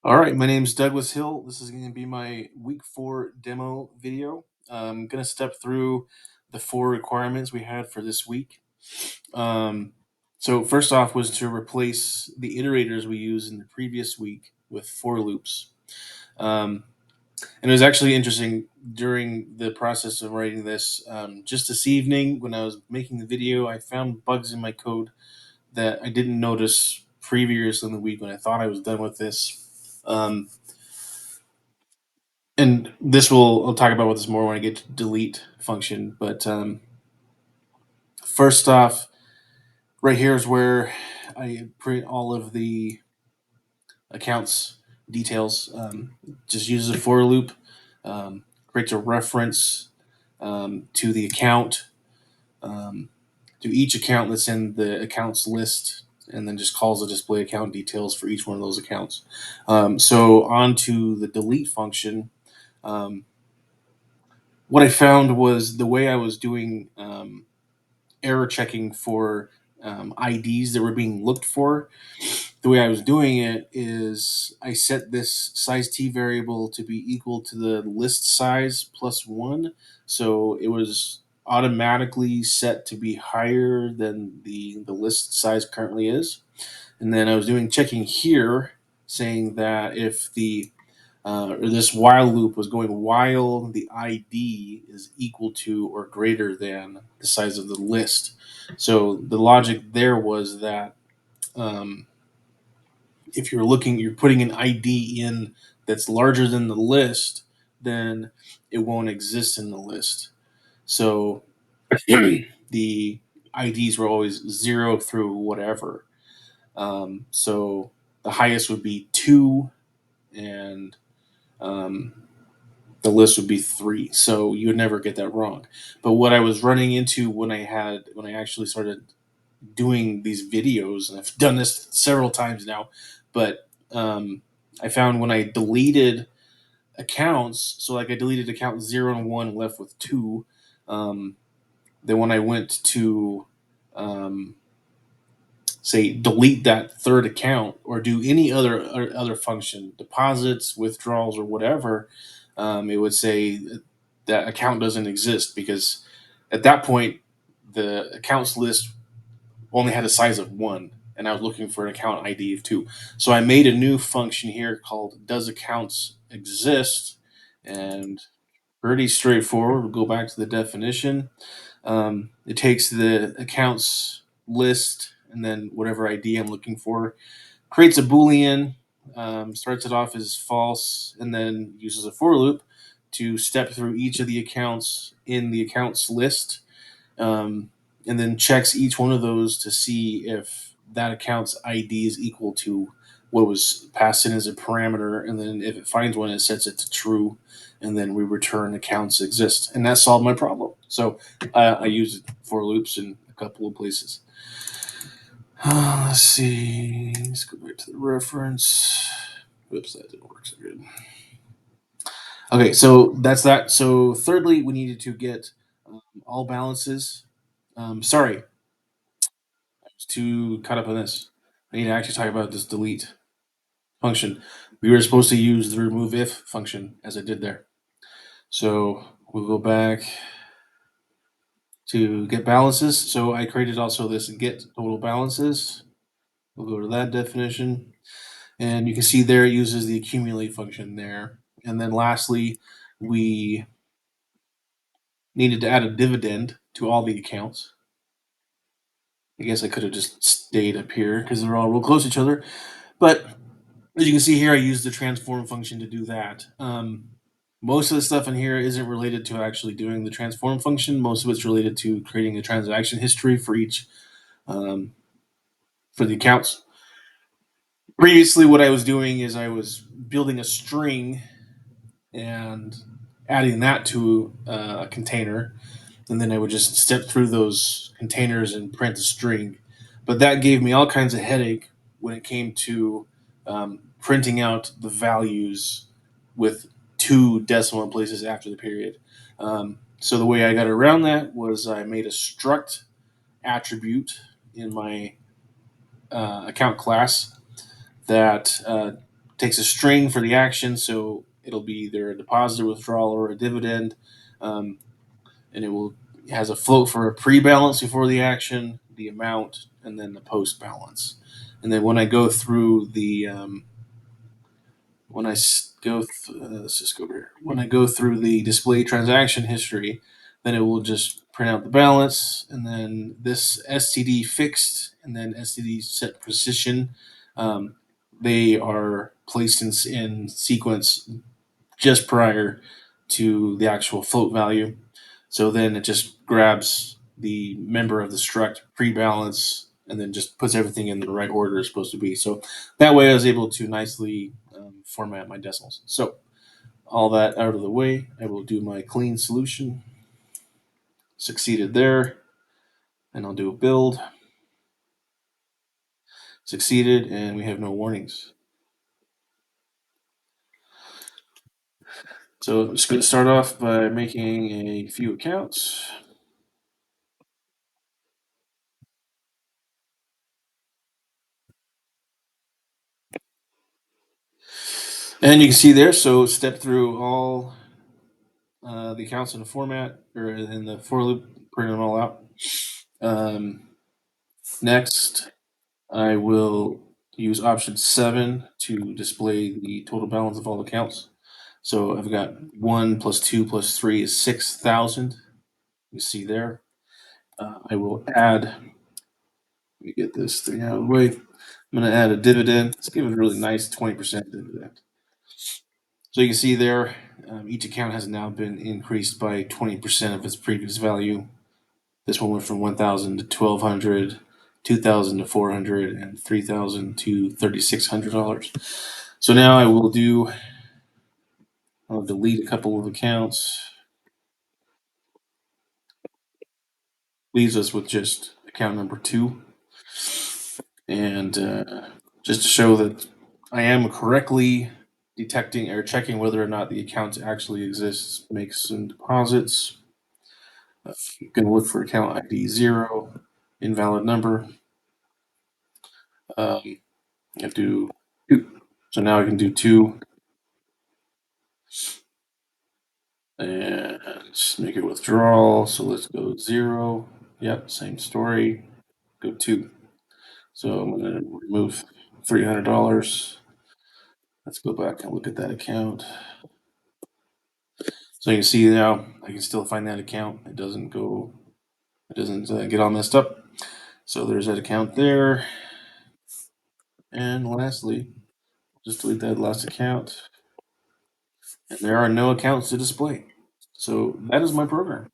All right, my name is Douglas Hill. This is going to be my week 4 demo video. I'm going to step through the 4 requirements we had for this week. Um, so, first off, was to replace the iterators we used in the previous week with for loops. Um, and it was actually interesting during the process of writing this. Just this evening, when I was making the video, I found bugs in my code that I didn't notice previously in the week when I thought I was done with this. And this will I'll talk about this more when I get to delete function. But first off, right here is where I print all of the accounts details. Just uses a for loop, creates a reference to the account, um, to each account that's in the accounts list, and then just calls the display account details for each one of those accounts. So on to the delete function. Um, what I found was the way I was doing error checking for IDs that were being looked for. The way I was doing it is I set this size t variable to be equal to the list size plus 1. So it was automatically set to be higher than the list size currently is. And then I was doing checking here saying that if the or this while loop was going while the ID is equal to or greater than the size of the list. So the logic there was that um, if you're putting an ID in that's larger than the list, then it won't exist in the list. So the IDs were always 0 through whatever. So the highest would be 2, and um, the list would be 3. So you would never get that wrong. But what I was running into when I actually started doing these videos, and I've done this several times now, but I found when I deleted accounts, so like I deleted account 0 and 1 and left with 2, um, then when I went to um, say delete that third account or do any other function, deposits, withdrawals, or whatever, it would say that account doesn't exist because at that point the accounts list only had a size of 1, and I was looking for an account ID of 2. So I made a new function here called does accounts exist, and pretty straightforward. We'll go back to the definition. It takes the accounts list and then whatever ID I'm looking for, creates a boolean, starts it off as false, and then uses a for loop to step through each of the accounts in the accounts list, um, and then checks each one of those to see if that account's ID is equal to what was passed in as a parameter. And then if it finds one, it sets it to true, and then we return accounts exist. And that solved my problem. So I use it for loops in a couple of places. Let's see. Let's go back to the reference. Oops, that didn't work so good. Okay, so that's that. So thirdly, we needed to get all balances. Sorry, to cut up on this. I need to actually talk about this delete function. We were supposed to use the remove if function as I did there. So we'll go back to get balances. So I created also this get total balances. We'll go to that definition. And you can see there it uses the accumulate function there. And then lastly, we needed to add a dividend to all the accounts. I guess I could have just stayed up here because they're all real close to each other. But as you can see here, I use the transform function to do that. Most of the stuff in here isn't related to actually doing the transform function. Most of it's related to creating a transaction history for each um, for the accounts. Previously, what I was doing is I was building a string and adding that to a container, and then I would just step through those containers and print a string. But that gave me all kinds of headache when it came to printing out the values with 2 decimal places after the period. So the way I got around that was I made a struct attribute in my account class that takes a string for the action, so it'll be either a deposit, withdrawal, or a dividend, um, and it has a float for a pre-balance before the action, the amount, and then the post balance. And then when I go through the when I let's just go over here. When I go through the display transaction history, then it will just print out the balance, and then this STD fixed, and then STD set position. Um, they are placed in sequence just prior to the actual float value. So then it just grabs the member of the struct pre-balance and then just puts everything in the right order it's supposed to be. So that way I was able to nicely format my decimals. So all that out of the way, I will do my clean solution. Succeeded there, and I'll do a build. Succeeded, and we have no warnings. So I'm just going to start off by making a few accounts. And you can see there, so step through all the accounts in the format or in the for loop, print them all out. Next, I will use option 7 to display the total balance of all accounts. So I've got 1 plus 2 plus 3 is 6,000. You see there. I will add, let me get this thing out of the way. I'm going to add a dividend. Let's give it a really nice 20% dividend. So you can see there, each account has now been increased by 20% of its previous value. This one went from 1,000 to 1,200, 2,000 to 400, and 3,000 to $3,600. So now I'll delete a couple of accounts. Leaves us with just account number 2. And just to show that I am correctly detecting or checking whether or not the account actually exists, make some deposits. I'm going to look for account ID 0, invalid number. I have to do 2. So now I can do 2 and just make it withdrawal. So let's go 0. Yep, same story. Go 2. So I'm going to remove $300. Let's go back and look at that account. So you can see now I can still find that account. It doesn't get all messed up. So there's that account there. And lastly, just delete that last account. And there are no accounts to display. So that is my program.